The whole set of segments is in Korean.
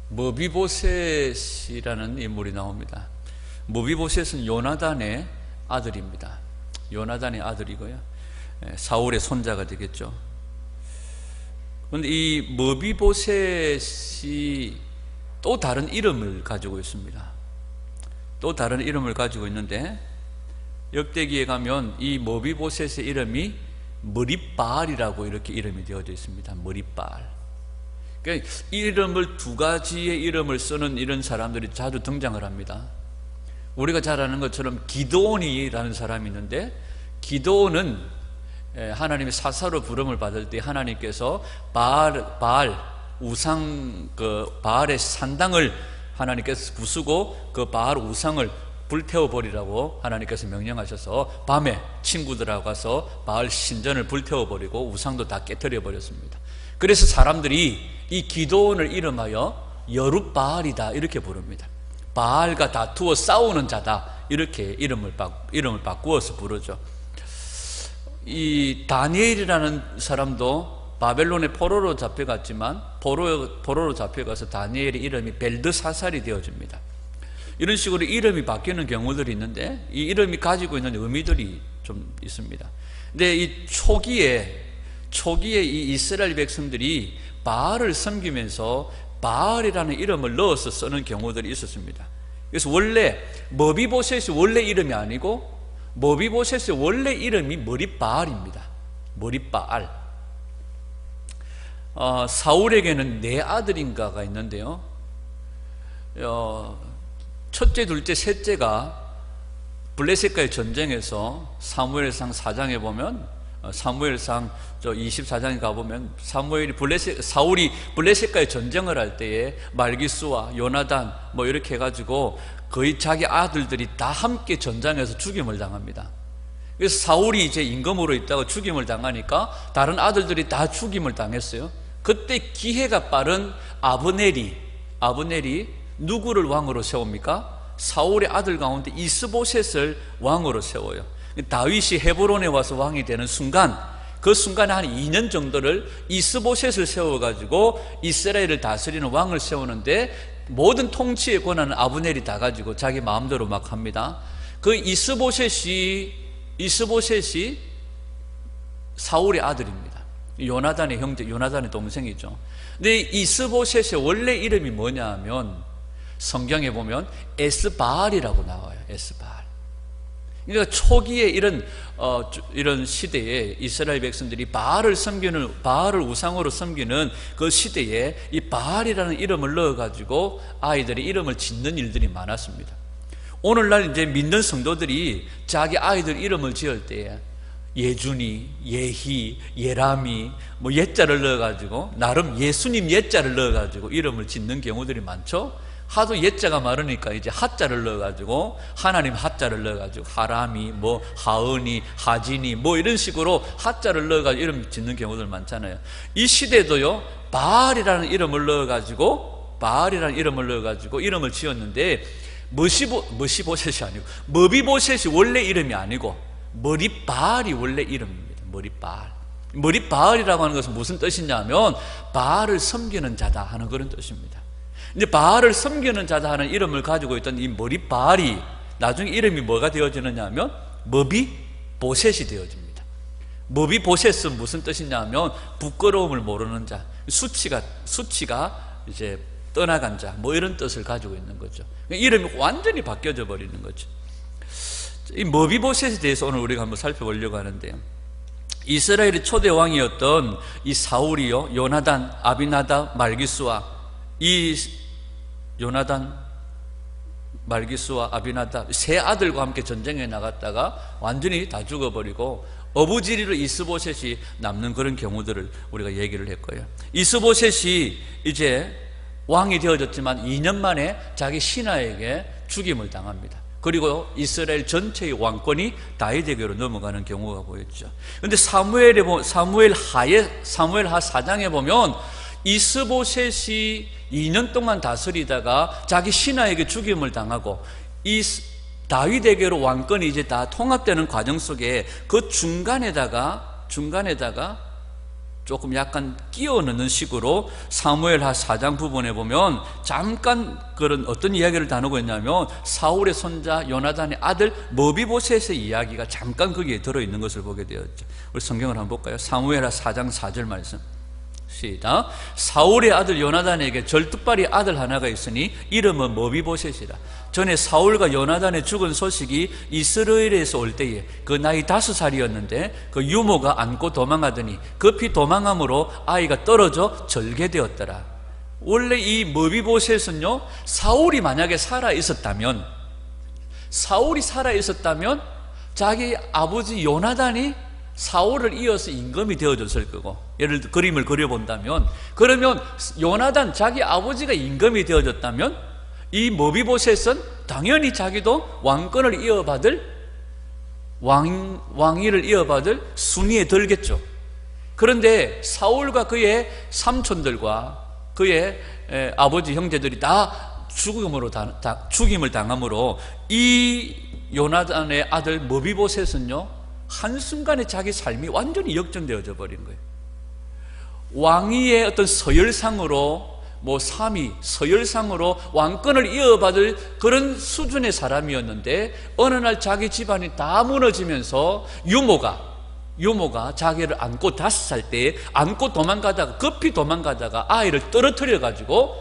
머비보셋이라는 인물이 나옵니다. 머비보셋은 요나단의 아들입니다. 요나단의 아들이고요, 사울의 손자가 되겠죠. 그런데 이 머비보셋이 또 다른 이름을 가지고 있습니다. 또 다른 이름을 가지고 있는데, 역대기에 가면 이 머비보셋의 이름이 머릿바알이라고 이렇게 이름이 되어져 있습니다. 머릿바알. 그러니까 이름을 두 가지의 이름을 쓰는 이런 사람들이 자주 등장을 합니다. 우리가 잘 아는 것처럼 기드온이라는 사람이 있는데, 기드온은 하나님의 사사로 부름을 받을 때 하나님께서 바알 우상, 그 바알의 산당을 하나님께서 부수고 그 바알 우상을 불태워버리라고 하나님께서 명령하셔서 밤에 친구들하고 가서 바알 신전을 불태워버리고 우상도 다 깨뜨려버렸습니다. 그래서 사람들이 이 기드온을 이름하여 여룻바알이다 이렇게 부릅니다. 바알과 다투어 싸우는 자다 이렇게 이름을 바꾸어서 부르죠. 이 다니엘이라는 사람도 바벨론의 포로로 잡혀갔지만 포로로 잡혀가서 다니엘의 이름이 벨드사살이 되어집니다. 이런 식으로 이름이 바뀌는 경우들이 있는데, 이 이름이 가지고 있는 의미들이 좀 있습니다. 근데 이 초기에 이 이스라엘 백성들이 바알을 섬기면서 바알이라는 이름을 넣어서 쓰는 경우들이 있었습니다. 그래서 원래 머비보셋이 원래 이름이 아니고, 머비보셋의 원래 이름이 머릿바알입니다. 머릿바알. 사울에게는 네 아들인가가 있는데요, 첫째, 둘째, 셋째가 블레셋과의 전쟁에서 사무엘상 4장에 보면, 사무엘상 24장에 가보면 사울이 블레셋과의 전쟁을 할 때에 말기수와 요나단 뭐 이렇게 해가지고 거의 자기 아들들이 다 함께 전장에서 죽임을 당합니다. 그래서 사울이 이제 임금으로 있다가 죽임을 당하니까 다른 아들들이 다 죽임을 당했어요. 그때 기회가 빠른 아브넬이 누구를 왕으로 세웁니까? 사울의 아들 가운데 이스보셋을 왕으로 세워요. 다윗이 헤브론에 와서 왕이 되는 순간, 그 순간에 한 2년 정도를 이스보셋을 세워가지고 이스라엘을 다스리는 왕을 세우는데, 모든 통치의 권한은 아브넬이 다 가지고 자기 마음대로 막 합니다. 그 이스보셋이 사울의 아들입니다. 요나단의 형제, 요나단의 동생이죠. 근데 이스보셋의 원래 이름이 뭐냐 하면, 성경에 보면 에스바알이라고 나와요. 에스바알. 그러니까 초기에 이런 시대에 이스라엘 백성들이 바알을 우상으로 섬기는 그 시대에 이 바알이라는 이름을 넣어가지고 아이들이 이름을 짓는 일들이 많았습니다. 오늘날 이제 믿는 성도들이 자기 아이들 이름을 지을 때에 예준이, 예희, 예람이 뭐 예자를 넣어가지고 나름 예수님 예자를 넣어가지고 이름을 짓는 경우들이 많죠. 하도 예자가 많으니까 이제 하자를 넣어가지고, 하나님 하자를 넣어가지고 하람이 뭐 하은이, 하진이 뭐 이런 식으로 하자를 넣어가지고 이름 짓는 경우들 많잖아요. 이 시대도요, 바알이라는 이름을 넣어가지고 이름을 지었는데, 머시보셋이 아니고 머비보셋이 원래 이름이 아니고 머릿바알이 원래 이름입니다. 머릿바알이라고 하는 것은 무슨 뜻이냐면 바알을 섬기는 자다 하는 그런 뜻입니다. 근데 바알을 섬기는 자다 하는 이름을 가지고 있던 이 머릿바알이 나중에 이름이 뭐가 되어지느냐 하면 머비보셋이 되어집니다. 머비보셋은 무슨 뜻이냐면 부끄러움을 모르는 자, 수치가 이제 떠나간 자, 뭐 이런 뜻을 가지고 있는 거죠. 이름이 완전히 바뀌어져 버리는 거죠. 이 머비보셋에 대해서 오늘 우리가 한번 살펴보려고 하는데요, 이스라엘의 초대 왕이었던 이 사울이요, 요나단, 아비나답, 말기수와 이 요나단, 말기수와 아비나답 세 아들과 함께 전쟁에 나갔다가 완전히 다 죽어버리고 어부지리로 이스보셋이 남는 그런 경우들을 우리가 얘기를 했고요. 이스보셋이 이제 왕이 되어졌지만 2년 만에 자기 신하에게 죽임을 당합니다. 그리고 이스라엘 전체의 왕권이 다윗에게로 넘어가는 경우가 보였죠. 그런데 사무엘하 4장에 보면 이스보셋이 2년 동안 다스리다가 자기 신하에게 죽임을 당하고 이 다윗에게로 왕권이 이제 다 통합되는 과정 속에 그 중간에다가 조금 약간 끼워 넣는 식으로 사무엘하 4장 부분에 보면 잠깐 그런 어떤 이야기를 나누고 있냐면 사울의 손자 요나단의 아들 머비보셋의 이야기가 잠깐 거기에 들어있는 것을 보게 되었죠. 우리 성경을 한번 볼까요? 사무엘하 4장 4절 말씀 시작. 사울의 아들 요나단에게 절뚝발이 아들 하나가 있으니 이름은 머비보셋이라. 전에 사울과 요나단의 죽은 소식이 이스라엘에서 올 때에 그 나이 5살이었는데 그 유모가 안고 도망하더니 급히 도망함으로 아이가 떨어져 절개되었더라. 원래 이 머비보셋은요, 사울이 만약에 살아 있었다면 자기 아버지 요나단이 사울을 이어서 임금이 되어줬을 거고, 예를 들어 그림을 그려본다면, 그러면 요나단 자기 아버지가 임금이 되어줬다면 이 머비보셋은 당연히 자기도 왕권을 이어받을 왕위를 이어받을 순위에 들겠죠. 그런데 사울과 그의 삼촌들과 그의 아버지 형제들이 다 죽임을 당함으로 이 요나단의 아들 머비보셋은요, 한순간에 자기 삶이 완전히 역전되어져 버린 거예요. 왕위의 어떤 서열상으로 서열상으로 왕권을 이어받을 그런 수준의 사람이었는데 어느 날 자기 집안이 다 무너지면서 유모가 자기를 안고 5살 때에 안고 급히 도망가다가 아이를 떨어뜨려 가지고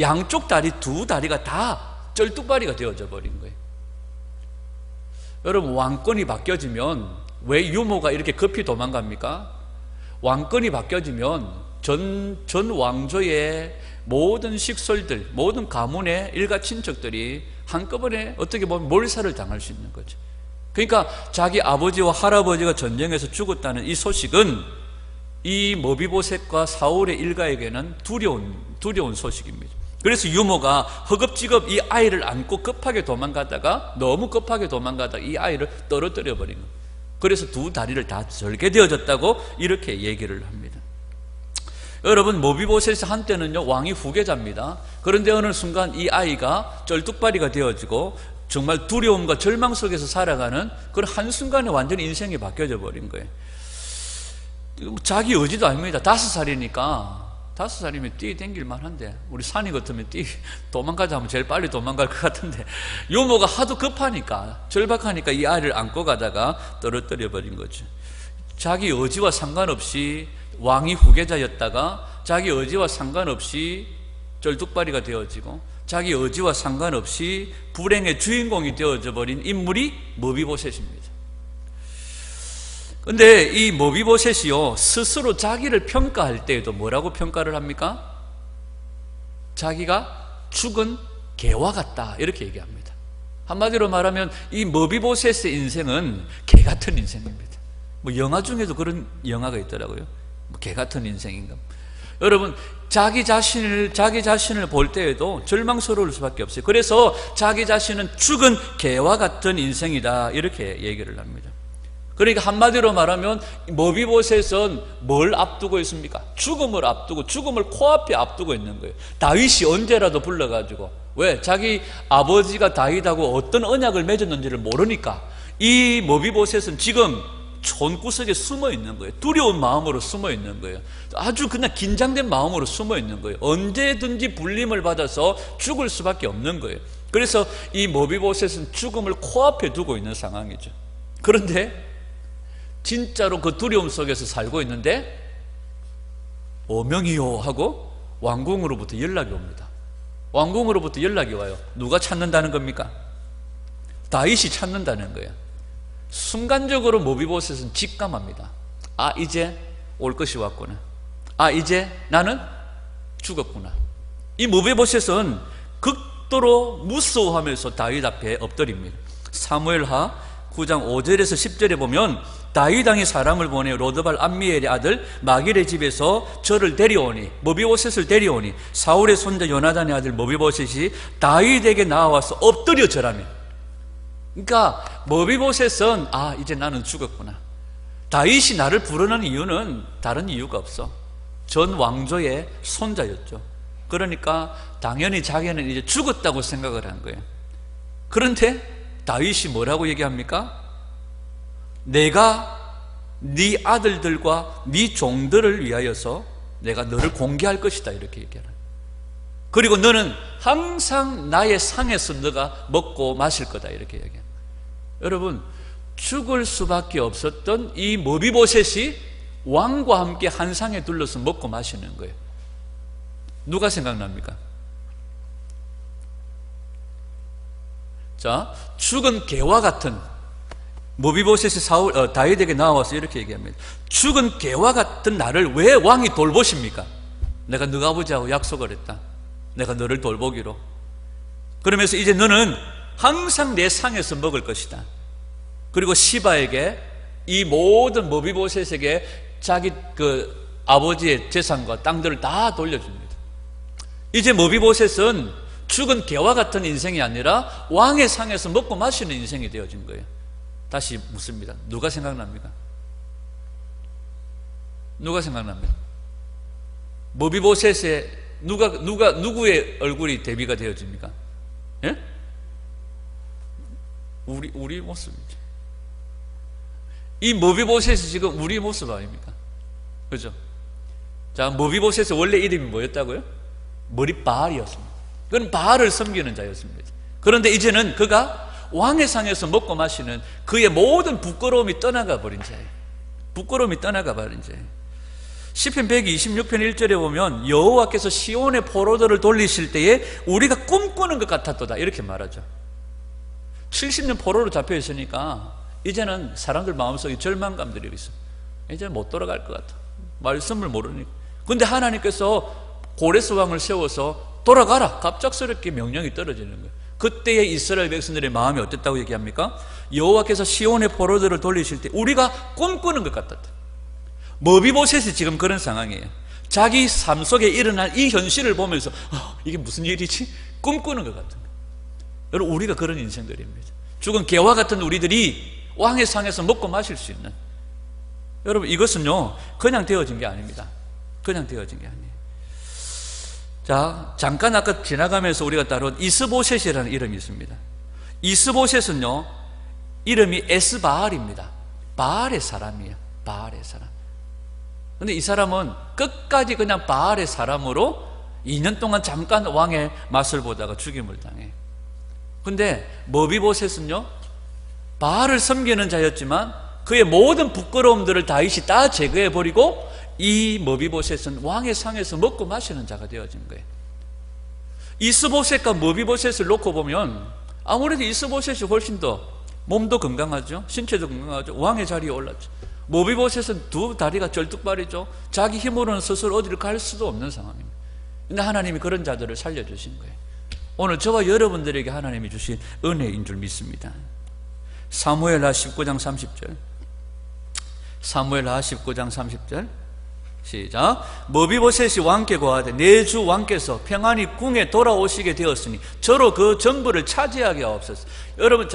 양쪽 다리, 2다리가 다 쩔뚝발이가 되어져 버린 거예요. 여러분, 왕권이 바뀌어지면 왜 유모가 이렇게 급히 도망갑니까? 왕권이 바뀌어지면 전 왕조의 모든 식솔들, 모든 가문의 일가 친척들이 한꺼번에 어떻게 보면 몰살을 당할 수 있는 거죠. 그러니까 자기 아버지와 할아버지가 전쟁에서 죽었다는 이 소식은 이 머비보셋과 사울의 일가에게는 두려운 소식입니다. 그래서 유모가 허겁지겁 이 아이를 안고 너무 급하게 도망가다가 이 아이를 떨어뜨려 버린 거예요. 그래서 2다리를 다 절개되어졌다고 이렇게 얘기를 합니다. 여러분, 머비보셋이 한때는요, 왕이 후계자입니다. 그런데 어느 순간 이 아이가 쩔뚝발이가 되어지고 정말 두려움과 절망 속에서 살아가는 그런 한순간에 완전히 인생이 바뀌어져 버린 거예요. 자기 의지도 아닙니다. 5살이면 뛰어댕길만 한데, 우리 산이 같으면 도망가자 하면 제일 빨리 도망갈 것 같은데, 유모가 하도 급하니까, 절박하니까 이 아이를 안고 가다가 떨어뜨려 버린 거죠. 자기 의지와 상관없이 왕이 후계자였다가 자기 의지와 상관없이 쩔뚝발이가 되어지고 자기 의지와 상관없이 불행의 주인공이 되어져 버린 인물이 머비보셋입니다. 근데 이 머비보셋이요, 스스로 자기를 평가할 때에도 뭐라고 평가를 합니까? 자기가 죽은 개와 같다, 이렇게 얘기합니다. 한마디로 말하면 이 머비보셋의 인생은 개 같은 인생입니다. 영화 중에도 그런 영화가 있더라고요. 개 같은 인생인가. 여러분, 자기 자신을 볼 때에도 절망스러울 수밖에 없어요. 그래서 자기 자신은 죽은 개와 같은 인생이다, 이렇게 얘기를 합니다. 그러니까 한마디로 말하면 머비보셋은 뭘 앞두고 있습니까? 죽음을 앞두고, 죽음을 코앞에 앞두고 있는 거예요. 다윗이 언제라도 불러가지고, 왜? 자기 아버지가 다윗하고 어떤 언약을 맺었는지를 모르니까 이 머비보셋은 지금 촌구석에 숨어 있는 거예요. 두려운 마음으로 숨어 있는 거예요. 아주 그냥 긴장된 마음으로 숨어 있는 거예요. 언제든지 불림을 받아서 죽을 수밖에 없는 거예요. 그래서 이 머비보셋은 죽음을 코앞에 두고 있는 상황이죠. 그런데 진짜로 그 두려움 속에서 살고 있는데 어명이요 하고 왕궁으로부터 연락이 옵니다. 왕궁으로부터 연락이 와요. 누가 찾는다는 겁니까? 다윗이 찾는다는 거예요. 순간적으로 머비보셋은 직감합니다. 아, 이제 올 것이 왔구나. 아, 이제 나는 죽었구나. 이 머비보셋은 극도로 무서워하면서 다윗 앞에 엎드립니다. 사무엘하 9장 5절에서 10절에 보면 다윗 왕이 사람을 보내 로드발 암미엘의 아들 마길의 집에서 저를 데려오니, 머비보셋을 데려오니 사울의 손자 요나단의 아들 머비보셋이 다윗에게 나와서 엎드려 절하며, 그러니까 머비보셋은 아, 이제 나는 죽었구나. 다윗이 나를 부르는 이유는 다른 이유가 없어. 전 왕조의 손자였죠. 그러니까 당연히 자기는 이제 죽었다고 생각을 한 거예요. 그런데 다윗이 뭐라고 얘기합니까? 내가 네 아들들과 네 종들을 위하여서 내가 너를 공개할 것이다 이렇게 얘기하라. 그리고 너는 항상 나의 상에서 너가 먹고 마실 거다 이렇게 얘기해요. 여러분, 죽을 수밖에 없었던 이 머비보셋이 왕과 함께 한 상에 둘러서 먹고 마시는 거예요. 누가 생각납니까? 자, 죽은 개와 같은 머비보셋이 다윗에게 나와서 이렇게 얘기합니다. 죽은 개와 같은 나를 왜 왕이 돌보십니까? 내가 너가 아버지하고 약속을 했다. 내가 너를 돌보기로. 그러면서 이제 너는 항상 내 상에서 먹을 것이다. 그리고 시바에게 이 모든 머비보셋에게 자기 그 아버지의 재산과 땅들을 다 돌려줍니다. 이제 머비보셋은 죽은 개와 같은 인생이 아니라 왕의 상에서 먹고 마시는 인생이 되어진 거예요. 다시 묻습니다. 누가 생각납니까? 누가 생각납니까? 머비보셋의 누구의 얼굴이 대비가 되어집니까? 예? 우리 모습이죠. 이 머비보셋이 지금 우리 모습 아닙니까? 그죠? 자, 머비보셋의 원래 이름이 뭐였다고요? 머릿바알이었습니다. 그건 바알을 섬기는 자였습니다. 그런데 이제는 그가 왕의 상에서 먹고 마시는 그의 모든 부끄러움이 떠나가 버린 자예요. 부끄러움이 떠나가 버린 자예요. 시편 126편 1절에 보면 여호와께서 시온의 포로들을 돌리실 때에 우리가 꿈꾸는 것 같았도다 이렇게 말하죠. 70년 포로로 잡혀 있으니까 이제는 사람들 마음속에 절망감들이 있어. 이제 못 돌아갈 것 같아. 말씀을 모르니까. 근데 하나님께서 고레스 왕을 세워서 돌아가라 갑작스럽게 명령이 떨어지는 거예요. 그때의 이스라엘 백성들의 마음이 어땠다고 얘기합니까? 여호와께서 시온의 포로들을 돌리실 때 우리가 꿈꾸는 것 같았다. 머비보셋이 지금 그런 상황이에요. 자기 삶 속에 일어날 이 현실을 보면서 이게 무슨 일이지? 꿈꾸는 것 같은 거예요. 여러분, 우리가 그런 인생들입니다. 죽은 개와 같은 우리들이 왕의 상에서 먹고 마실 수 있는, 여러분, 이것은요 그냥 되어진 게 아닙니다. 그냥 되어진 게 아니에요. 자, 잠깐 아까 지나가면서 우리가 다룬 이스보셋이라는 이름이 있습니다. 이스보셋은요 이름이 에스바알입니다. 바알의 사람이에요. 바알의 사람. 근데 이 사람은 끝까지 그냥 바알의 사람으로 2년 동안 잠깐 왕의 맛을 보다가 죽임을 당해요. 근데 머비보셋은요 바알을 섬기는 자였지만 그의 모든 부끄러움들을 다윗이 다 제거해버리고 이 머비보셋은 왕의 상에서 먹고 마시는 자가 되어진 거예요. 이스보셋과 머비보셋을 놓고 보면 아무래도 이스보셋이 훨씬 더 몸도 건강하죠. 신체도 건강하죠. 왕의 자리에 올랐죠. 머비보셋은 두 다리가 절뚝발이죠. 자기 힘으로는 스스로 어디를 갈 수도 없는 상황입니다. 근데 하나님이 그런 자들을 살려주신 거예요. 오늘 저와 여러분들에게 하나님이 주신 은혜인 줄 믿습니다. 사무엘하 19장 30절. 사무엘하 19장 30절. 시작. 머비보셋이 왕께 고하되 내 주 왕께서 평안히 궁에 돌아오시게 되었으니 저로 그 전부를 차지하게 하옵소서. 여러분,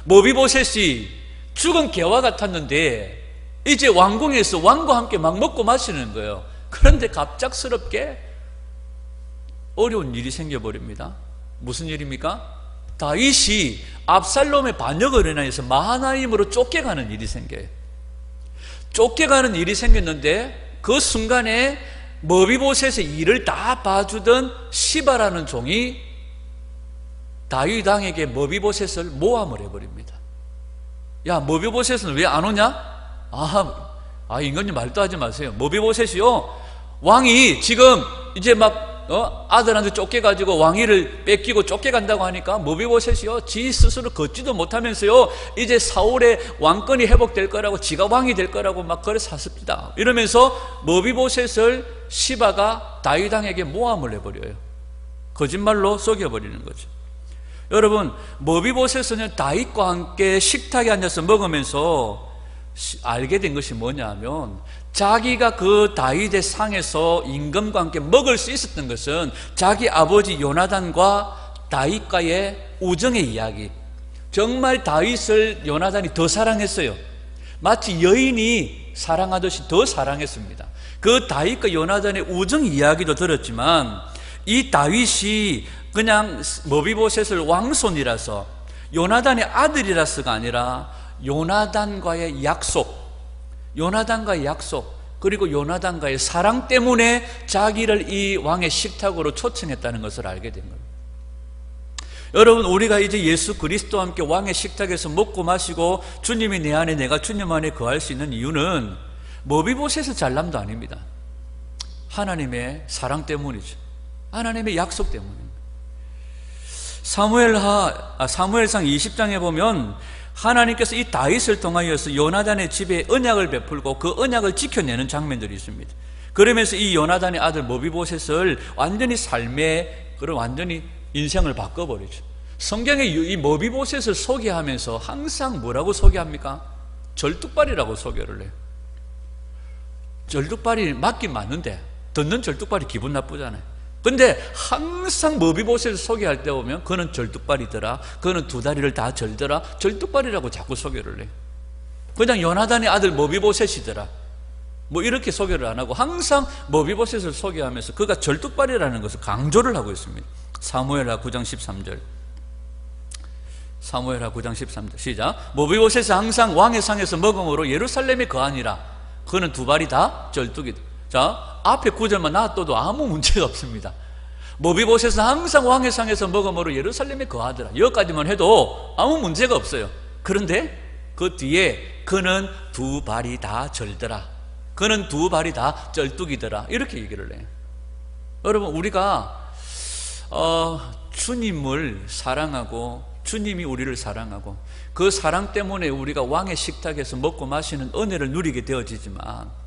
머비보셋이 죽은 개와 같았는데 이제 왕궁에서 왕과 함께 막 먹고 마시는 거예요. 그런데 갑작스럽게 어려운 일이 생겨버립니다. 무슨 일입니까? 다윗이 압살롬의 반역을 인하여서 마하나임으로 쫓겨가는 일이 생겨요. 쫓겨가는 일이 생겼는데 그 순간에 머비보셋의 일을 다 봐주던 시바라는 종이 다윗 왕에게 머비보셋을 모함을 해버립니다. 야, 머비보셋은 왜 안 오냐? 인간님 말도 하지 마세요. 머비보셋이요 왕이 지금 이제 막 아들한테 쫓겨가지고 왕위를 뺏기고 쫓겨간다고 하니까 머비보셋이요 지 스스로 걷지도 못하면서요 이제 사울의 왕권이 회복될 거라고, 지가 왕이 될 거라고 막 그래 샀습니다. 이러면서 머비보셋을 시바가 다윗 왕에게 모함을 해버려요. 거짓말로 속여버리는 거죠. 여러분, 머비보셋은 다윗과 함께 식탁에 앉아서 먹으면서 알게 된 것이 뭐냐 하면 자기가 그 다윗의 상에서 임금과 함께 먹을 수 있었던 것은 자기 아버지 요나단과 다윗과의 우정의 이야기. 정말 다윗을 요나단이 더 사랑했어요. 마치 여인이 사랑하듯이 더 사랑했습니다. 그 다윗과 요나단의 우정 이야기도 들었지만 이 다윗이 그냥 머비보셋을 왕손이라서 요나단의 아들이라서가 아니라 요나단과의 약속, 요나단과의 약속, 그리고 요나단과의 사랑 때문에 자기를 이 왕의 식탁으로 초청했다는 것을 알게 된 겁니다. 여러분, 우리가 이제 예수 그리스도와 함께 왕의 식탁에서 먹고 마시고 주님이 내 안에, 내가 주님 안에 거할 수 있는 이유는 머비보셋의 잘남도 아닙니다. 하나님의 사랑 때문이죠. 하나님의 약속 때문입니다. 사무엘상 20장에 보면 하나님께서 이 다윗을 통하여서 요나단의 집에 언약을 베풀고 그 언약을 지켜내는 장면들이 있습니다. 그러면서 이 요나단의 아들 머비보셋을 완전히 삶의 그런 완전히 인생을 바꿔버리죠. 성경에 이 머비보셋을 소개하면서 항상 뭐라고 소개합니까? 절뚝발이라고 소개를 해요. 절뚝발이 맞긴 맞는데 듣는 절뚝발이 기분 나쁘잖아요. 근데 항상 머비보셋을 소개할 때 보면 그는 절뚝발이더라, 그는 두 다리를 다 절더라, 절뚝발이라고 자꾸 소개를 해요. 그냥 요나단의 아들 머비보셋이더라 뭐 이렇게 소개를 안 하고 항상 머비보셋을 소개하면서 그가 절뚝발이라는 것을 강조를 하고 있습니다. 사무엘하 9장 13절. 사무엘하 9장 13절 시작. 머비보셋은 항상 왕의 상에서 먹음으로 예루살렘에 거하니라. 그는 두 발이 다 절뚝이다. 자, 앞에 9절만 놔둬도 아무 문제가 없습니다. 머비보셋은 항상 왕의 상에서 먹음으로 예루살렘에 거하더라. 여기까지만 해도 아무 문제가 없어요. 그런데 그 뒤에 그는 두 발이 다 절더라, 그는 두 발이 다 절뚝이더라, 이렇게 얘기를 해요. 여러분, 우리가 주님을 사랑하고 주님이 우리를 사랑하고 그 사랑 때문에 우리가 왕의 식탁에서 먹고 마시는 은혜를 누리게 되어지지만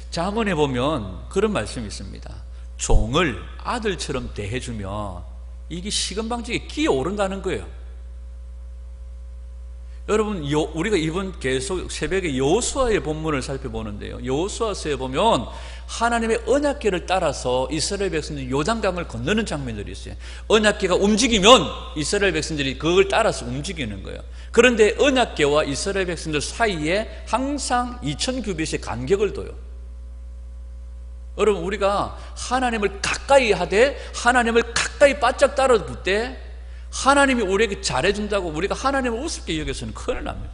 잠언에 보면 그런 말씀이 있습니다. 종을 아들처럼 대해주면 이게 식은방지에 끼어오른다는 거예요. 여러분, 우리가 이번 계속 새벽에 여호수아의 본문을 살펴보는데요, 여호수아서에 보면 하나님의 언약궤를 따라서 이스라엘 백성들이 요단강을 건너는 장면들이 있어요. 언약궤가 움직이면 이스라엘 백성들이 그걸 따라서 움직이는 거예요. 그런데 언약궤와 이스라엘 백성들 사이에 항상 2000규빗의 간격을 둬요. 여러분, 우리가 하나님을 가까이 하되 하나님을 가까이 바짝 따라붙을 때 하나님이 우리에게 잘해준다고 우리가 하나님을 우습게 여겨서는 큰일 납니다.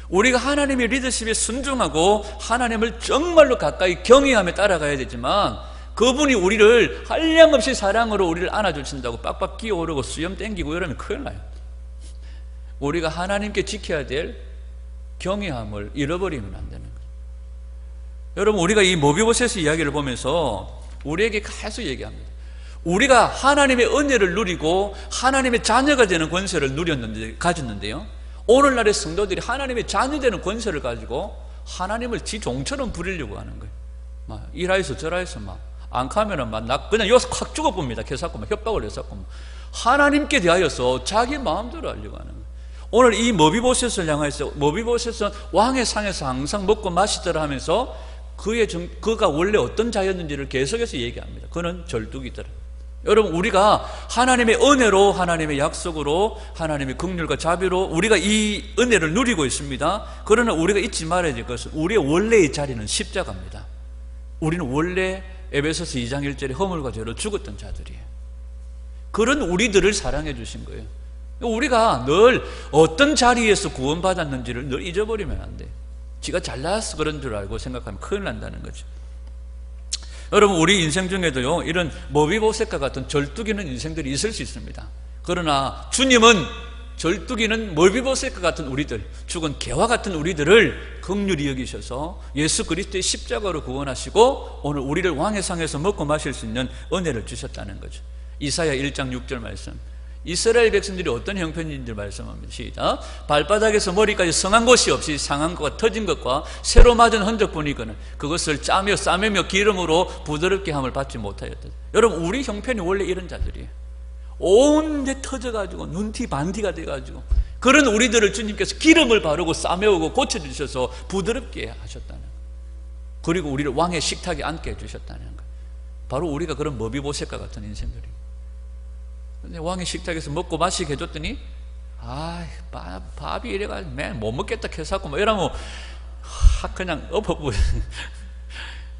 우리가 하나님의 리더십에 순종하고 하나님을 정말로 가까이 경외하며 따라가야 되지만 그분이 우리를 한량없이 사랑으로 우리를 안아주신다고 빡빡 끼어오르고 수염 땡기고 이러면 큰일 나요. 우리가 하나님께 지켜야 될 경외함을 잃어버리면 안 되는 거예요. 여러분, 우리가 이 머비보셋의 이야기를 보면서 우리에게 계속 얘기합니다. 우리가 하나님의 은혜를 누리고 하나님의 자녀가 되는 권세를 가졌는데요, 오늘날의 성도들이 하나님의 자녀 되는 권세를 가지고 하나님을 지 종처럼 부리려고 하는 거예요. 막 이라해서 저라해서 막 안 가면은 막 그냥 여기서 확 죽어봅니다. 계속 막 협박을 해서 하나님께 대하여서 자기 마음대로 하려고 하는 거예요. 오늘 이 머비보셋을 향해서 머비보셋은 왕의 상에서 항상 먹고 마시더라 하면서 그가 원래 어떤 자였는지를 계속해서 얘기합니다. 그는 절뚝이더라. 여러분, 우리가 하나님의 은혜로, 하나님의 약속으로, 하나님의 긍휼과 자비로 우리가 이 은혜를 누리고 있습니다. 그러나 우리가 잊지 말아야 될 것은 우리의 원래의 자리는 십자가입니다. 우리는 원래 에베소서 2장 1절에 허물과 죄로 죽었던 자들이에요. 그런 우리들을 사랑해 주신 거예요. 우리가 늘 어떤 자리에서 구원받았는지를 늘 잊어버리면 안 돼요. 지가 잘나서 그런 줄 알고 생각하면 큰일 난다는 거죠. 여러분, 우리 인생 중에도요, 이런 머비보셋과 같은 절뚝이는 인생들이 있을 수 있습니다. 그러나 주님은 절뚝이는 머비보셋과 같은 우리들, 죽은 개와 같은 우리들을 긍휼히 여기셔서 예수 그리스도의 십자가로 구원하시고 오늘 우리를 왕의 상에서 먹고 마실 수 있는 은혜를 주셨다는 거죠. 이사야 1장 6절 말씀, 이스라엘 백성들이 어떤 형편인지 말씀합니다. 시작. 발바닥에서 머리까지 성한 곳이 없이 상한 것과 터진 것과 새로 맞은 흔적뿐이거늘 그것을 짜며 싸매며 기름으로 부드럽게 함을 받지 못하였다. 여러분, 우리 형편이 원래 이런 자들이에요. 온데 터져가지고 눈티 반티가 돼가지고 그런 우리들을 주님께서 기름을 바르고 싸매우고 고쳐주셔서 부드럽게 하셨다는 거예요. 그리고 우리를 왕의 식탁에 앉게 해주셨다는 거예요. 바로 우리가 그런 머비보셋과 같은 인생들이에요. 근데 왕의 식탁에서 먹고 마시게 해줬더니 밥이 이래가지고 맨 못 먹겠다 해서고 뭐 이러면 그냥 엎어부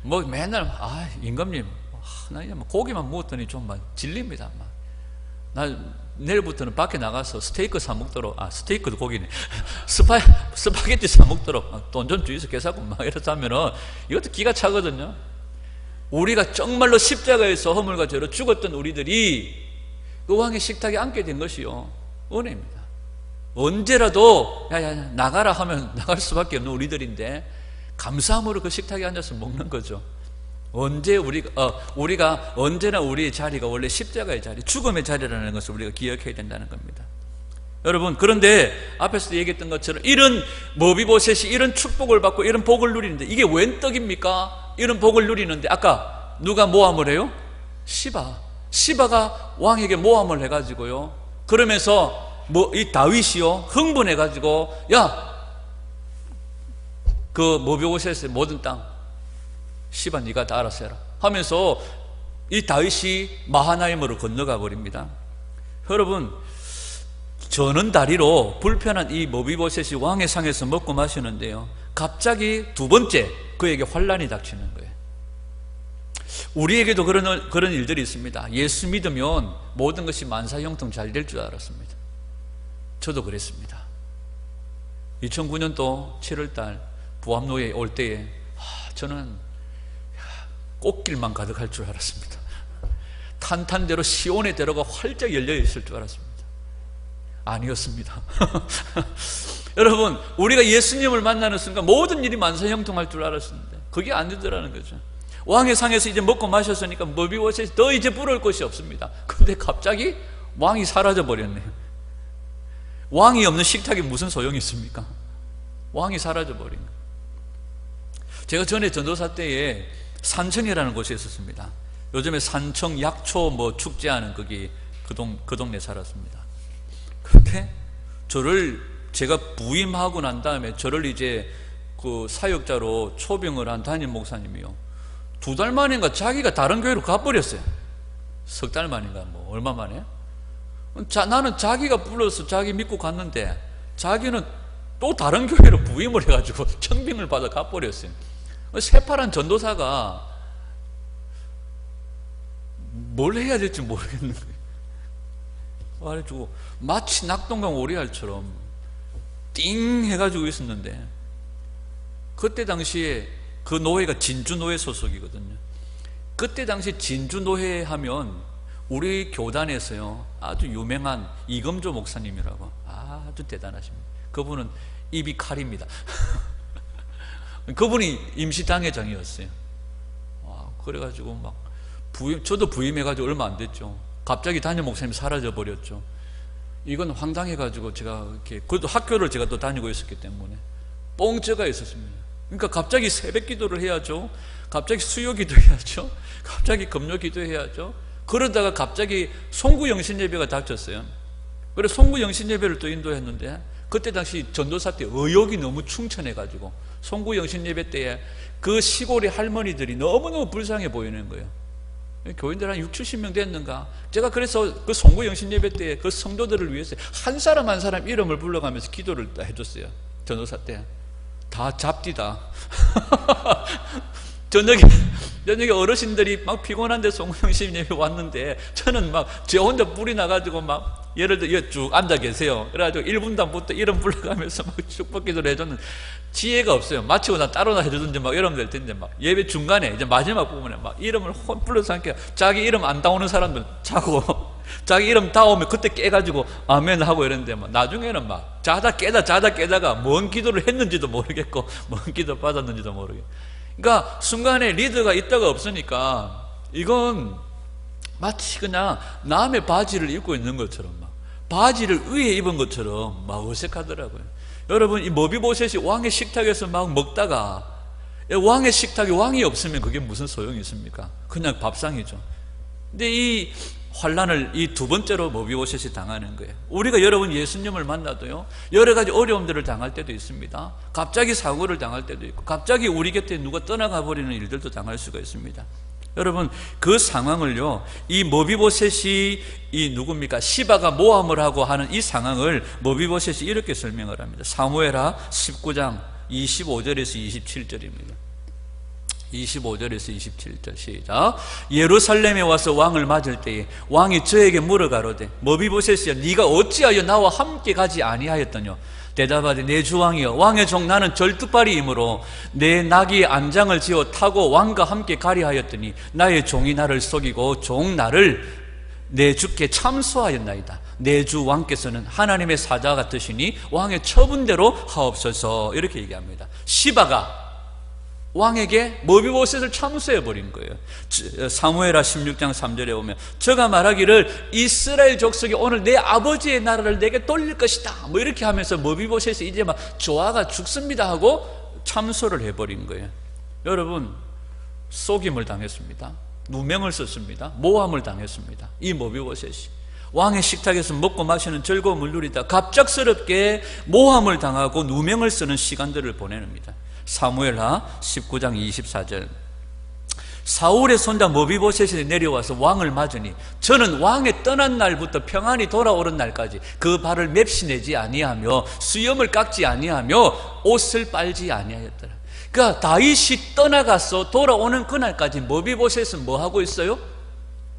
뭐 맨날 임금님 나 이제 고기만 먹었더니 좀 막 질립니다. 나 내일부터는 밖에 나가서 스테이크 사 먹도록, 스테이크도 고기네. 스파게티 사 먹도록 돈 좀 주이소 계사고 막 이렇다면은 이것도 기가 차거든요. 우리가 정말로 십자가에서 허물과 죄로 죽었던 우리들이 그 왕의 식탁에 앉게 된 것이요, 은혜입니다. 언제라도 야야 나가라 하면 나갈 수밖에 없는 우리들인데 감사함으로 그 식탁에 앉아서 먹는 거죠. 언제 우리가 언제나 우리의 자리가 원래 십자가의 자리, 죽음의 자리라는 것을 우리가 기억해야 된다는 겁니다. 여러분, 그런데 앞에서도 얘기했던 것처럼 이런 머비보셋이 이런 축복을 받고 이런 복을 누리는데 이게 웬 떡입니까? 이런 복을 누리는데 아까 누가 모함을 해요? 시바가 왕에게 모함을 해가지고요, 그러면서 이 다윗이요 흥분해가지고 그 머비보셋의 모든 땅 시바 네가 다 알아서 해라 하면서 이 다윗이 마하나임으로 건너가 버립니다. 여러분, 저는 다리로 불편한 이 머비보셋이 왕의 상에서 먹고 마시는데요, 갑자기 두 번째 그에게 환란이 닥치는 거예요. 우리에게도 그런 일들이 있습니다. 예수 믿으면 모든 것이 만사형통 잘 될 줄 알았습니다. 저도 그랬습니다. 2009년도 7월달 부암로에 올 때에 저는 꽃길만 가득할 줄 알았습니다. 탄탄대로 시온의 대로가 활짝 열려 있을 줄 알았습니다. 아니었습니다. 여러분, 우리가 예수님을 만나는 순간 모든 일이 만사형통할 줄 알았는데 그게 아니더라는 거죠. 왕의 상에서 이제 먹고 마셨으니까 머비보셋이 더 이제 부러울 것이 없습니다. 그런데 갑자기 왕이 사라져 버렸네요. 왕이 없는 식탁에 무슨 소용이 있습니까? 왕이 사라져 버린 거예요. 제가 전에 전도사 때에 산청이라는 곳에 있었습니다. 요즘에 산청 약초 축제하는 거기 그 동네에 살았습니다. 그런데 제가 부임하고 난 다음에 저를 이제 그 사역자로 초빙을 한 담임 목사님이요, 2달 만인가 자기가 다른 교회로 가버렸어요. 3달 만인가 얼마 만에. 나는 자기가 불러서 자기 믿고 갔는데 자기는 또 다른 교회로 부임을 해가지고 청빙을 받아 가버렸어요. 새파란 전도사가 뭘 해야 될지 모르겠는 거예요. 그래가지고 마치 낙동강 오리알처럼 띵 해가지고 있었는데, 그때 당시에 그 노회가 진주노회 소속이거든요. 그때 당시 진주노회 하면 우리 교단에서요 아주 유명한 이금조 목사님이라고, 아주 대단하십니다. 그분은 입이 칼입니다. 그분이 임시당회장이었어요. 그래가지고 저도 부임해가지고 얼마 안 됐죠. 갑자기 담임 목사님이 사라져 버렸죠. 이건 황당해가지고 제가 그래도 학교를 제가 또 다니고 있었기 때문에 뽕째가 있었습니다. 그러니까 갑자기 새벽 기도를 해야죠. 갑자기 수요 기도해야죠. 갑자기 금요 기도해야죠. 그러다가 갑자기 송구 영신 예배가 닥쳤어요. 그래서 송구 영신 예배를 또 인도했는데 그때 당시 전도사 때 의욕이 너무 충천해가지고 송구 영신 예배 때에 그 시골의 할머니들이 너무너무 불쌍해 보이는 거예요. 교인들 한 60-70명 됐는가. 제가 그래서 그 송구 영신 예배 때에 그 성도들을 위해서 한 사람 한 사람 이름을 불러가면서 기도를 해줬어요. 전도사 때. 다 잡디다. 저녁에 어르신들이 막 피곤한데 송구영신 예배 왔는데 저는 제 혼자 뿔이 나가지고 예를 들어 쭉 앉아 계세요. 그래가지고 1분단부터 이름 불러가면서 축복기도를 해줬는데 지혜가 없어요. 마치고 난 따로 해주든지 이러면 될 텐데 예배 중간에 이제 마지막 부분에 이름을 혼 불러서 함께 자기 이름 안 따오는 사람들 자고 자기 이름 따오면 그때 깨가지고 아멘 하고 이랬는데 나중에는 자다 깨다가 뭔 기도를 했는지도 모르겠고 뭔 기도 받았는지도 모르겠고. 그러니까 순간에 리더가 있다가 없으니까 이건 마치 그냥 남의 바지를 입고 있는 것처럼 바지를 위에 입은 것처럼 어색하더라고요. 여러분, 이 머비보셋이 왕의 식탁에서 먹다가 왕의 식탁에 왕이 없으면 그게 무슨 소용이 있습니까? 그냥 밥상이죠. 근데 이 환란을 이 두 번째로 머비보셋이 당하는 거예요. 우리가 여러분 예수님을 만나도요 여러 가지 어려움들을 당할 때도 있습니다. 갑자기 사고를 당할 때도 있고 갑자기 우리 곁에 누가 떠나가 버리는 일들도 당할 수가 있습니다. 여러분, 그 상황을요 이 머비보셋이 누굽니까? 시바가 모함을 하고 하는 이 상황을 머비보셋이 이렇게 설명을 합니다. 사무엘하 19장 25절에서 27절입니다. 25절에서 27절 시작. 예루살렘에 와서 왕을 맞을 때에 왕이 저에게 물어가로되 머비보셋이여 네가 어찌하여 나와 함께 가지 아니하였더뇨. 대답하되 내 주왕이여 왕의 종 나는 절뚝발이이므로 내 나귀의 안장을 지어 타고 왕과 함께 가려 하였더니 나의 종이 나를 속이고 종 나를 내 주께 참소하였나이다. 내 주 왕께서는 하나님의 사자 같으시니 왕의 처분대로 하옵소서. 이렇게 얘기합니다. 시바가 왕에게 머비보셋을 참소해 버린 거예요. 사무엘하 16장 3절에 보면 저가 말하기를 이스라엘 족속이 오늘 내 아버지의 나라를 내게 돌릴 것이다 뭐 이렇게 하면서 머비보셋이 이제 막 좋아가 죽습니다 하고 참소를 해버린 거예요. 여러분, 속임을 당했습니다. 누명을 썼습니다. 모함을 당했습니다. 이 머비보셋이 왕의 식탁에서 먹고 마시는 즐거움을 누리다 갑작스럽게 모함을 당하고 누명을 쓰는 시간들을 보냅니다. 사무엘하 19장 24절 사울의 손자 머비보셋이 내려와서 왕을 맞으니 저는 왕의 떠난 날부터 평안히 돌아오는 날까지 그 발을 맵시내지 아니하며 수염을 깎지 아니하며 옷을 빨지 아니하였더라. 그러니까 다윗이 떠나가서 돌아오는 그날까지 머비보셋은 뭐 하고 있어요?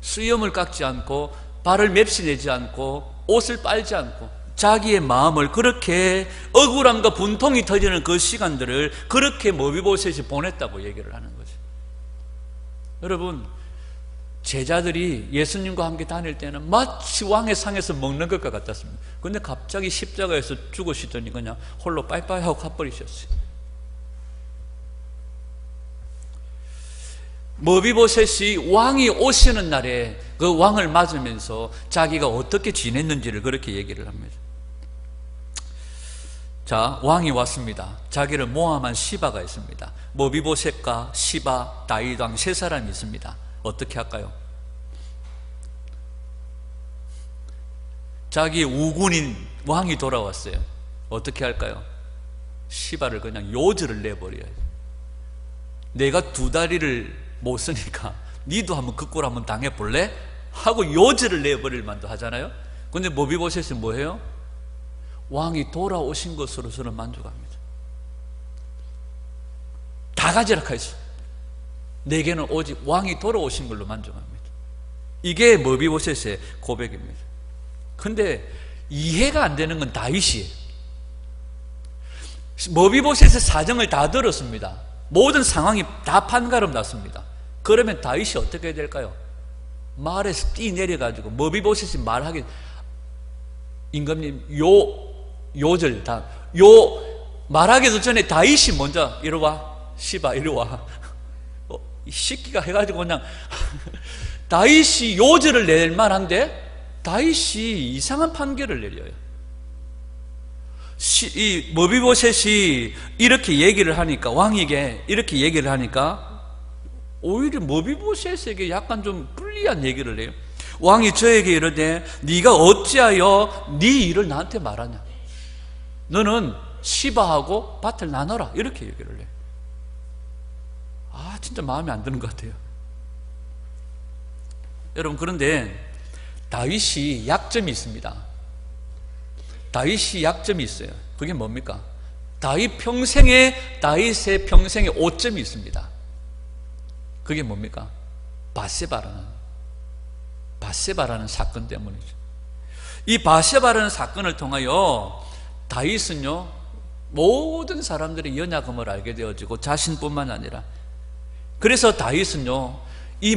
수염을 깎지 않고 발을 맵시내지 않고 옷을 빨지 않고 자기의 마음을 그렇게 억울함과 분통이 터지는 그 시간들을 그렇게 머비보셋이 보냈다고 얘기를 하는 거죠. 여러분, 제자들이 예수님과 함께 다닐 때는 마치 왕의 상에서 먹는 것과 같았습니다. 그런데 갑자기 십자가에서 죽으시더니 그냥 홀로 빠이빠이 하고 가버리셨어요. 머비보셋이 왕이 오시는 날에 그 왕을 맞으면서 자기가 어떻게 지냈는지를 그렇게 얘기를 합니다. 자, 왕이 왔습니다. 자기를 모함한 시바가 있습니다. 머비보셋과 시바, 다윗 왕 세 사람이 있습니다. 어떻게 할까요? 자기 우군인 왕이 돌아왔어요. 어떻게 할까요? 시바를 그냥 요절을 내버려요. 내가 두 다리를 못 쓰니까 니도 한번 그 꼴 한번 당해볼래? 하고 요절을 내버릴 만도 하잖아요. 근데 머비보셋은 뭐예요? 왕이 돌아오신 것으로서는 만족합니다. 다 가지라 카이소. 내게는 오직 왕이 돌아오신 걸로 만족합니다. 이게 머비보셋의 고백입니다. 근데 이해가 안 되는 건 다윗이에요. 머비보셋의 사정을 다 들었습니다. 모든 상황이 다 판가름 났습니다. 그러면 다윗이 어떻게 해야 될까요? 말에서 뛰내려가지고 머비보셋이 말하기 임금님 요절 다 말하기도 전에 다윗이 먼저 이리 와 시바 이리 와 이 새끼가 해가지고 그냥 다윗이 요절을 낼 만한데 다윗이 이상한 판결을 내려요. 이 머비보셋이 이렇게 얘기를 하니까 왕에게 이렇게 얘기를 하니까 오히려 머비보셋에게 약간 좀 불리한 얘기를 해요. 왕이 저에게 이르되 네가 어찌하여 네 일을 나한테 말하냐? 너는 시바하고 밭을 나눠라 이렇게 얘기를 해. 아, 진짜 마음에 안 드는 것 같아요. 여러분, 그런데 다윗이 약점이 있습니다. 다윗이 약점이 있어요. 그게 뭡니까? 다윗의 평생에 오점이 있습니다. 그게 뭡니까? 바세바라는 사건 때문이죠. 이 바세바라는 사건을 통하여 다윗은요 모든 사람들의 연약함을 알게 되어지고 자신뿐만 아니라 그래서 다윗은요 이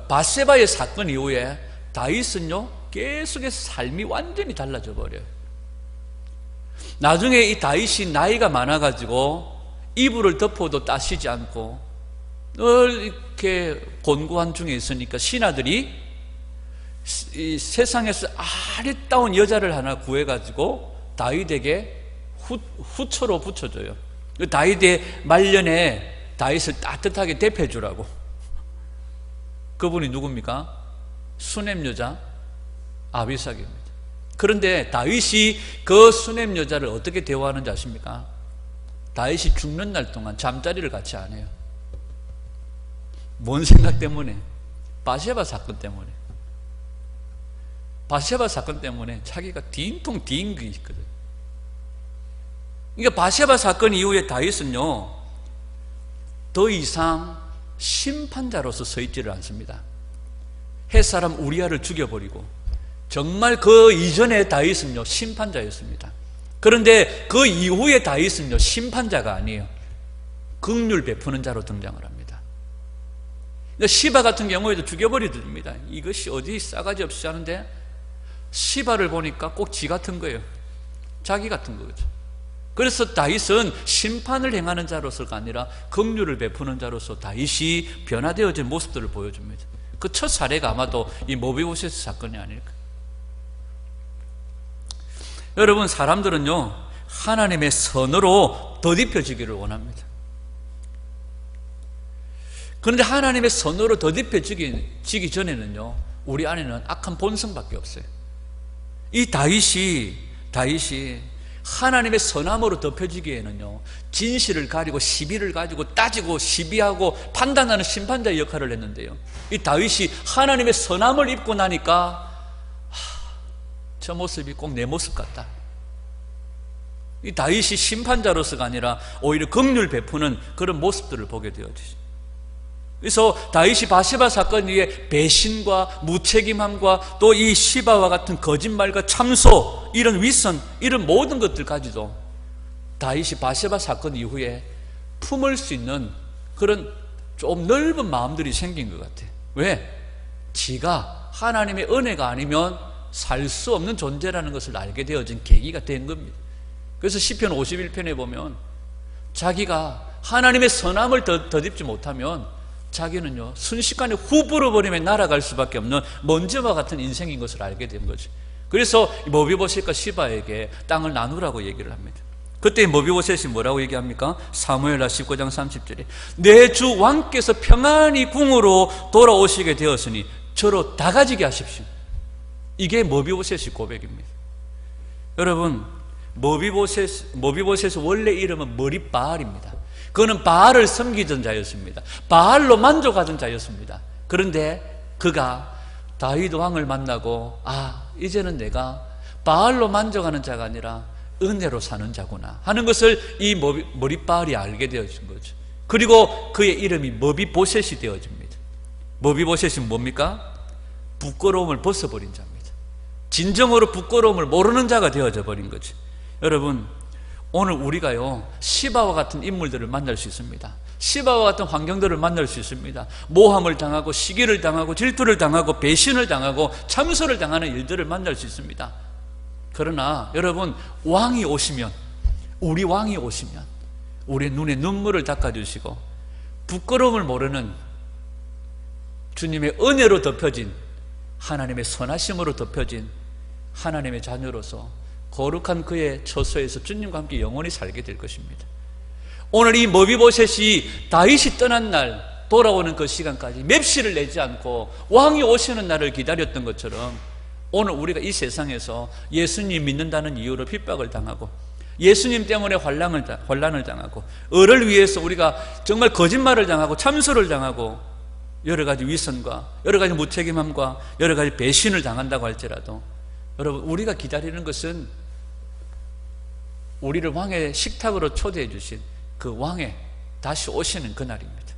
바세바의 사건 이후에 다윗은요 계속해서 삶이 완전히 달라져 버려요. 나중에 이 다윗이 나이가 많아가지고 이불을 덮어도 따시지 않고 늘 이렇게 곤고한 중에 있으니까 신하들이 이 세상에서 아리따운 여자를 하나 구해가지고 다윗에게 후처로 붙여줘요. 다윗의 말년에 다윗을 따뜻하게 대표해주라고. 그분이 누굽니까? 수넴 여자 아비삭입니다. 그런데 다윗이 그 수넴 여자를 어떻게 대우하는지 아십니까? 다윗이 죽는 날 동안 잠자리를 같이 안 해요. 뭔 생각 때문에? 바세바 사건 때문에. 바세바 사건 때문에 자기가 딘통 뒤인 게 있거든. 그러니까 바세바 사건 이후에 다윗은요 더 이상 심판자로서 서 있지를 않습니다. 햇사람 우리아를 죽여버리고, 정말 그 이전의 다윗은요 심판자였습니다. 그런데 그 이후의 다윗은요 심판자가 아니에요. 긍휼 베푸는 자로 등장을 합니다. 시바 같은 경우에도 죽여버리됩니다. 이것이 어디 싸가지 없이 하는데, 시바를 보니까 꼭 지 같은 거예요. 자기 같은 거죠. 그래서 다윗은 심판을 행하는 자로서가 아니라 긍휼을 베푸는 자로서 다윗이 변화되어진 모습들을 보여줍니다. 그 첫 사례가 아마도 이 모비보셋 사건이 아닐까. 여러분, 사람들은요 하나님의 선으로 덧입혀지기를 원합니다. 그런데 하나님의 선으로 덧입혀지기 전에는요 우리 안에는 악한 본성밖에 없어요. 이 다윗이 하나님의 선함으로 덮여지기에는요 진실을 가리고 시비를 가지고 따지고 시비하고 판단하는 심판자의 역할을 했는데요, 이 다윗이 하나님의 선함을 입고 나니까 저 모습이 꼭 내 모습 같다. 이 다윗이 심판자로서가 아니라 오히려 긍휼 베푸는 그런 모습들을 보게 되어지죠. 그래서 다윗이 바세바 사건 위에 배신과 무책임함과 또 이 시바와 같은 거짓말과 참소, 이런 윗선, 이런 모든 것들 가지고 다윗이 바세바 사건 이후에 품을 수 있는 그런 좀 넓은 마음들이 생긴 것 같아요. 왜? 지가 하나님의 은혜가 아니면 살 수 없는 존재라는 것을 알게 되어진 계기가 된 겁니다. 그래서 시편 51편에 보면 자기가 하나님의 선함을 덧입지 못하면 자기는요 순식간에 후 불어버리면 날아갈 수밖에 없는 먼지와 같은 인생인 것을 알게 된 거죠. 그래서 모비보셋과 시바에게 땅을 나누라고 얘기를 합니다. 그때 모비보셋이 뭐라고 얘기합니까? 사무엘하 19장 30절에 내 주 왕께서 평안히 궁으로 돌아오시게 되었으니 저로 다 가지게 하십시오. 이게 모비보셋의 고백입니다. 여러분, 모비보셋의 원래 이름은 머릿바알입니다. 그는 바알을 섬기던 자였습니다. 바알로 만족하던 자였습니다. 그런데 그가 다윗 왕을 만나고 이제는 내가 바알로 만족하는 자가 아니라 은혜로 사는 자구나 하는 것을 이 머릿바알이 알게 되어진 거죠. 그리고 그의 이름이 모비보셋이 되어집니다. 모비보셋이 뭡니까? 부끄러움을 벗어버린 자입니다. 진정으로 부끄러움을 모르는 자가 되어져 버린 거죠. 여러분, 오늘 우리가요 시바와 같은 인물들을 만날 수 있습니다. 시바와 같은 환경들을 만날 수 있습니다. 모함을 당하고 시기를 당하고 질투를 당하고 배신을 당하고 참소를 당하는 일들을 만날 수 있습니다. 그러나 여러분, 왕이 오시면, 우리 왕이 오시면 우리의 눈에 눈물을 닦아주시고 부끄러움을 모르는 주님의 은혜로 덮여진, 하나님의 선하심으로 덮여진 하나님의 자녀로서 거룩한 그의 처소에서 주님과 함께 영원히 살게 될 것입니다. 오늘 이 모비보셋이 다윗이 떠난 날 돌아오는 그 시간까지 맵시를 내지 않고 왕이 오시는 날을 기다렸던 것처럼, 오늘 우리가 이 세상에서 예수님 믿는다는 이유로 핍박을 당하고 예수님 때문에 환난을 당하고 을을 위해서 우리가 정말 거짓말을 당하고 참소를 당하고 여러 가지 위선과 여러 가지 무책임함과 여러 가지 배신을 당한다고 할지라도, 여러분, 우리가 기다리는 것은 우리를 왕의 식탁으로 초대해 주신 그 왕의 다시 오시는 그날입니다.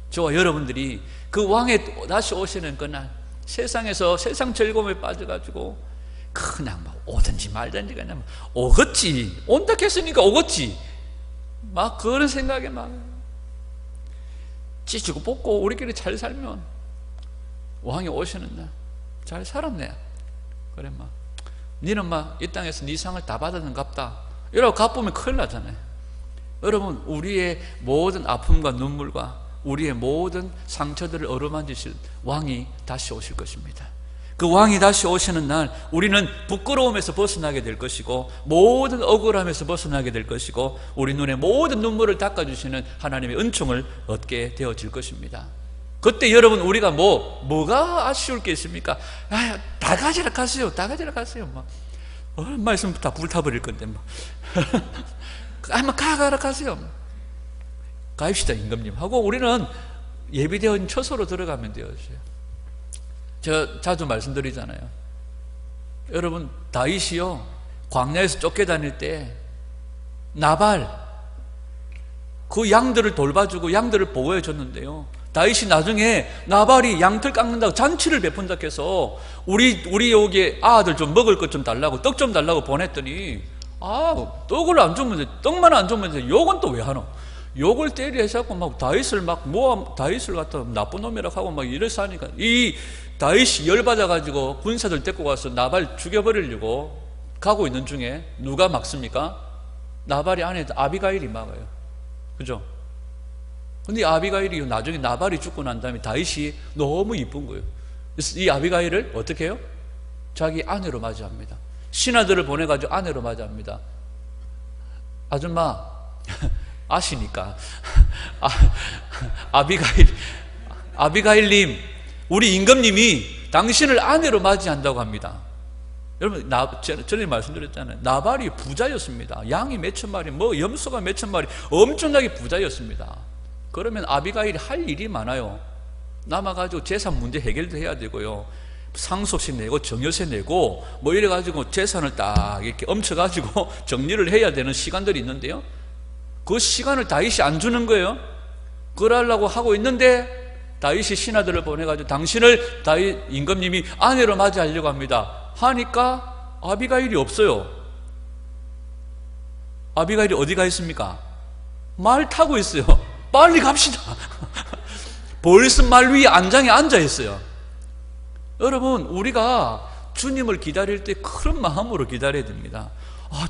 저와 여러분들이 그 왕의 다시 오시는 그날, 세상에서 세상 즐거움에 빠져가지고 그냥 막 오든지 말든지 그냥 오겠지, 온다 했으니까 오겠지, 막 그런 생각에 막 찌지고 볶고 우리끼리 잘 살면 왕이 오시는 날 잘 살았네, 그래 막 니는 막 이 땅에서 네 상을 다 받았는갑다 이러고 갚으면 큰일 나잖아요. 여러분, 우리의 모든 아픔과 눈물과 우리의 모든 상처들을 어루만지실 왕이 다시 오실 것입니다. 그 왕이 다시 오시는 날 우리는 부끄러움에서 벗어나게 될 것이고 모든 억울함에서 벗어나게 될 것이고 우리 눈에 모든 눈물을 닦아주시는 하나님의 은총을 얻게 되어질 것입니다. 그때 여러분, 우리가 뭐가 아쉬울 게 있습니까? 다 가지라 가세요, 다 가지라 가세요. 얼마 있으면 다 불타버릴 건데 가라 가세요. 가입시다 임금님 하고 우리는 예비되어 처소로 들어가면 되어요. 제가 자주 말씀드리잖아요. 여러분, 다윗이요 광야에서 쫓겨다닐 때 나발, 그 양들을 돌봐주고 양들을 보호해 줬는데요. 다윗이 나중에 나발이 양털 깎는다고 잔치를 베푼다 해서 우리 여기 아들 좀 먹을 것 좀 달라고, 떡 좀 달라고 보냈더니 떡을 안 주면 떡만 안 주면 욕은 또 왜 하노? 욕을 때리해서고 막 다윗을 다윗을 갖다 나쁜 놈이라고 하고 막 이래서 하니까 이 다윗이 열받아가지고 군사들 데리고 가서 나발 죽여버리려고 가고 있는 중에 누가 막습니까? 나발이 아내 아비가일이 막아요. 그죠? 근데 아비가일이 나중에 나발이 죽고 난 다음에 다윗이 너무 이쁜 거예요. 그래서 이 아비가일을 어떻게 해요? 자기 아내로 맞이합니다. 신하들을 보내가지고 아내로 맞이합니다. 아줌마 아시니까 아비가일님, 우리 임금님이 당신을 아내로 맞이한다고 합니다. 여러분, 전에 말씀드렸잖아요. 나발이 부자였습니다. 양이 몇천 마리, 염소가 몇천 마리, 엄청나게 부자였습니다. 그러면 아비가일이 할 일이 많아요. 남아가지고 재산 문제 해결도 해야 되고요. 상속세 내고 정여세 내고 이래가지고 재산을 딱 이렇게 엄쳐가지고 정리를 해야 되는 시간들이 있는데요. 그 시간을 다윗이 안 주는 거예요. 그러려고 하고 있는데 다윗이 신하들을 보내가지고 당신을 다윗 임금님이 아내로 맞이하려고 합니다. 하니까 아비가일이 없어요. 아비가일이 어디 가 있습니까? 말 타고 있어요. 빨리 갑시다. 벌써 말 위에 안장에 앉아 있어요. 여러분, 우리가 주님을 기다릴 때 그런 마음으로 기다려야 됩니다.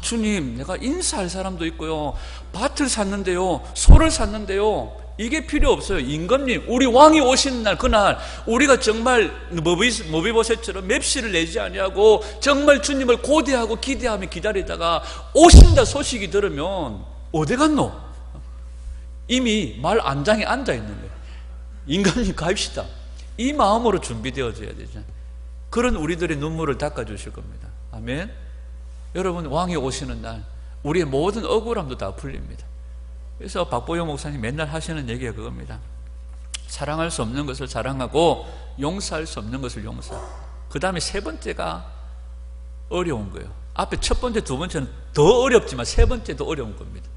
주님, 내가 인사할 사람도 있고요, 밭을 샀는데요, 소를 샀는데요, 이게 필요 없어요. 임금님, 우리 왕이 오시는 날, 그날 우리가 정말 모비보셋처럼 맵시를 내지 아니하고 정말 주님을 고대하고 기대하며 기다리다가 오신다 소식이 들으면 어디 갔노? 이미 말 안장에 앉아 있는 거예요. 임금님 갑시다. 이 마음으로 준비되어져야 되죠. 그런 우리들의 눈물을 닦아주실 겁니다. 아멘. 여러분, 왕이 오시는 날 우리의 모든 억울함도 다 풀립니다. 그래서 박보영 목사님 맨날 하시는 얘기가 그겁니다. 사랑할 수 없는 것을 사랑하고 용서할 수 없는 것을 용서하고, 그 다음에 세 번째가 어려운 거예요. 앞에 첫 번째, 두 번째는 더 어렵지만 세 번째도 어려운 겁니다.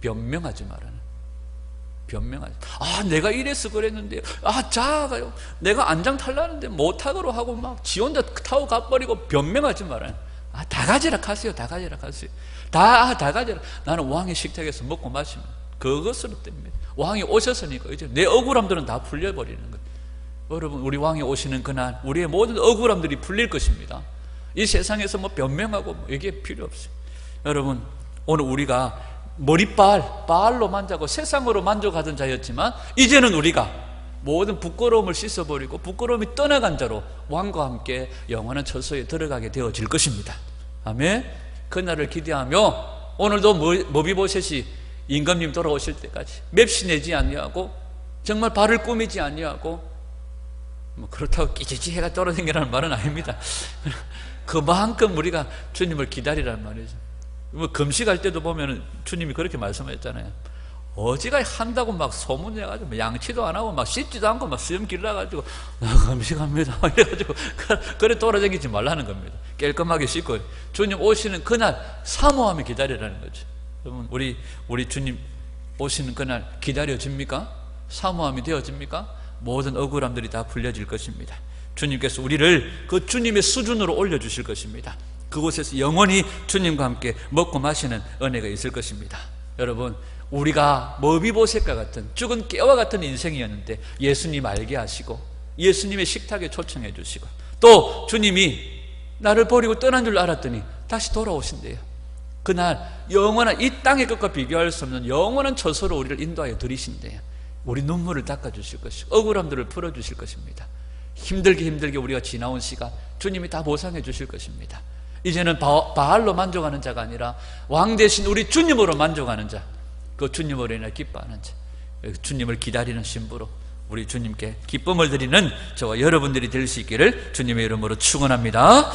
변명하지 말아요. 변명하지. 내가 이래서 그랬는데, 자가요, 내가 안장 탈라는데 못하도록 하고 막 지 혼자 타고 가버리고 변명하지 말아요. 다 가지라 하세요. 다 가지라 하세요. 다 가지라. 나는 왕의 식탁에서 먹고 마시면 그것으로 됩니다. 왕이 오셨으니까 이제 내 억울함들은 다 풀려버리는 거예요. 여러분, 우리 왕이 오시는 그날 우리의 모든 억울함들이 풀릴 것입니다. 이 세상에서 변명하고 이게 필요 없어요. 여러분, 오늘 우리가 머리빨로 만져고 세상으로 만족하던 자였지만 이제는 우리가 모든 부끄러움을 씻어버리고 부끄러움이 떠나간 자로 왕과 함께 영원한 처소에 들어가게 되어질 것입니다. 아멘. 그날을 기대하며 오늘도 모비보셋이 임금님 돌아오실 때까지 맵시 내지 아니하고 정말 발을 꾸미지 아니하고, 그렇다고 끼지지 해가 떨어진다는 말은 아닙니다. 그만큼 우리가 주님을 기다리라는 말이죠. 금식할 때도 보면 주님이 그렇게 말씀하셨잖아요. 어지가 한다고 막 소문내가지고 양치도 안 하고 막 씻지도 않고 막 수염 길러가지고 나 금식합니다 이래가지고 그래 돌아다니지 말라는 겁니다. 깔끔하게 씻고 주님 오시는 그날 사모하며 기다리라는 거죠. 여러분, 우리 주님 오시는 그날 기다려집니까? 사모함이 되어집니까? 모든 억울함들이 다 풀려질 것입니다. 주님께서 우리를 그 주님의 수준으로 올려주실 것입니다. 그곳에서 영원히 주님과 함께 먹고 마시는 은혜가 있을 것입니다. 여러분, 우리가 모비보셋과 같은 죽은 깨와 같은 인생이었는데 예수님 알게 하시고 예수님의 식탁에 초청해 주시고 또 주님이 나를 버리고 떠난 줄 알았더니 다시 돌아오신대요. 그날 영원한 이 땅의 것과 비교할 수 없는 영원한 처소로 우리를 인도하여 들이신대요. 우리 눈물을 닦아주실 것이고 억울함들을 풀어주실 것입니다. 힘들게 우리가 지나온 시간 주님이 다 보상해 주실 것입니다. 이제는 바알로 만족하는 자가 아니라 왕 대신 우리 주님으로 만족하는 자, 그 주님으로 인해 기뻐하는 자, 주님을 기다리는 신부로 우리 주님께 기쁨을 드리는 저와 여러분들이 될 수 있기를 주님의 이름으로 축원합니다.